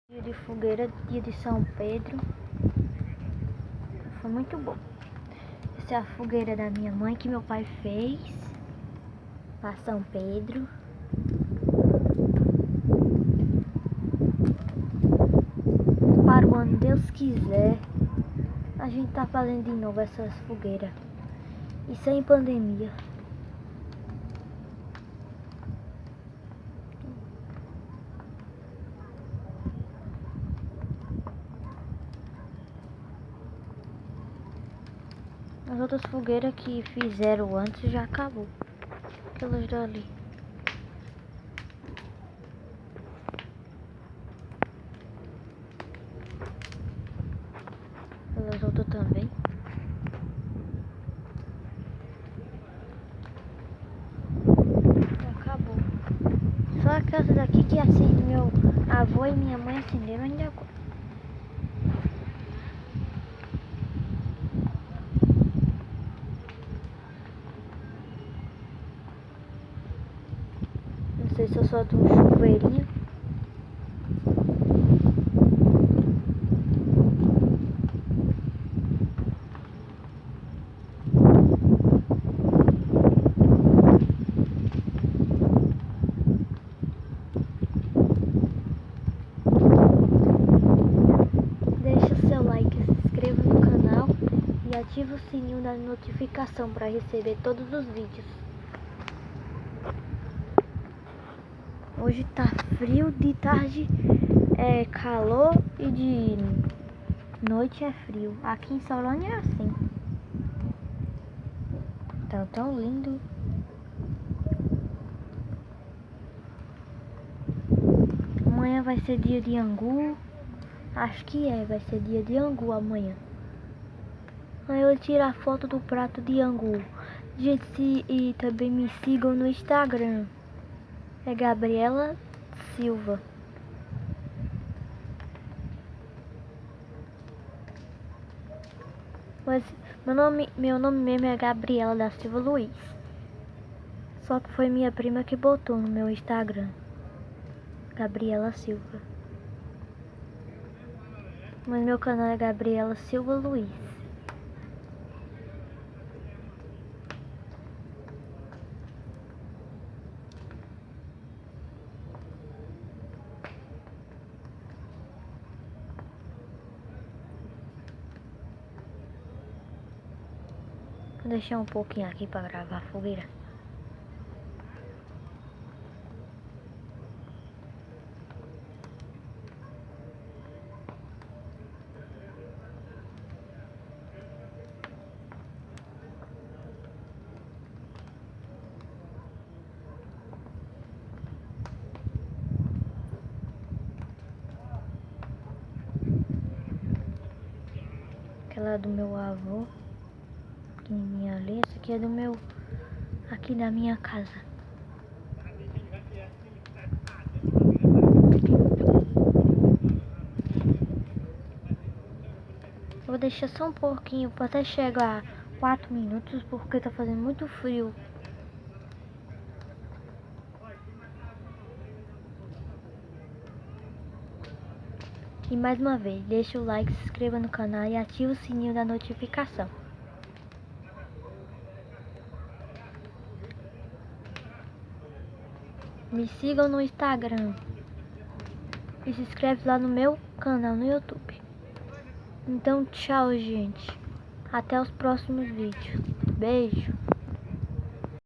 Dia de fogueira, dia de São Pedro. Foi muito bom. Essa é a fogueira da minha mãe que meu pai fez para São Pedro. Para o ano Deus quiser, a gente tá fazendo de novo essas fogueiras. E sem pandemia. As outras fogueiras que fizeram antes já acabou. Aquelas dali. Aquelas outras também. Acabou. Só aquelas daqui que acende meu avô e minha mãe acenderam ainda agora. Não sei se eu solto um chuveirinho. Deixa o seu like, se inscreva no canal e ativa o sininho da notificação para receber todos os vídeos. Hoje tá frio, de tarde é calor e de noite é frio. Aqui em Solânia é assim. Tá tão lindo. Amanhã vai ser dia de angu. Acho que vai ser dia de angu amanhã. Aí eu tirar foto do prato de angu. Gente, e também me sigam no Instagram. É Gabriela Silva. Mas meu nome mesmo é Gabriela da Silva Luiz. Só que foi minha prima que botou no meu Instagram. Gabriela Silva. Mas meu canal é Gabriela Silva Luiz. Vou deixar um pouquinho aqui para gravar a fogueira. Aquela é do meu avô, pequenininha ali. Essa aqui é do meu, aqui da minha casa. Vou deixar só um pouquinho para até chegar a 4 minutos, porque tá fazendo muito frio. E mais uma vez, deixa o like, se inscreva no canal e ativa o sininho da notificação. Me sigam no Instagram. E se inscreve lá no meu canal no YouTube. Então, tchau, gente. Até os próximos vídeos. Beijo.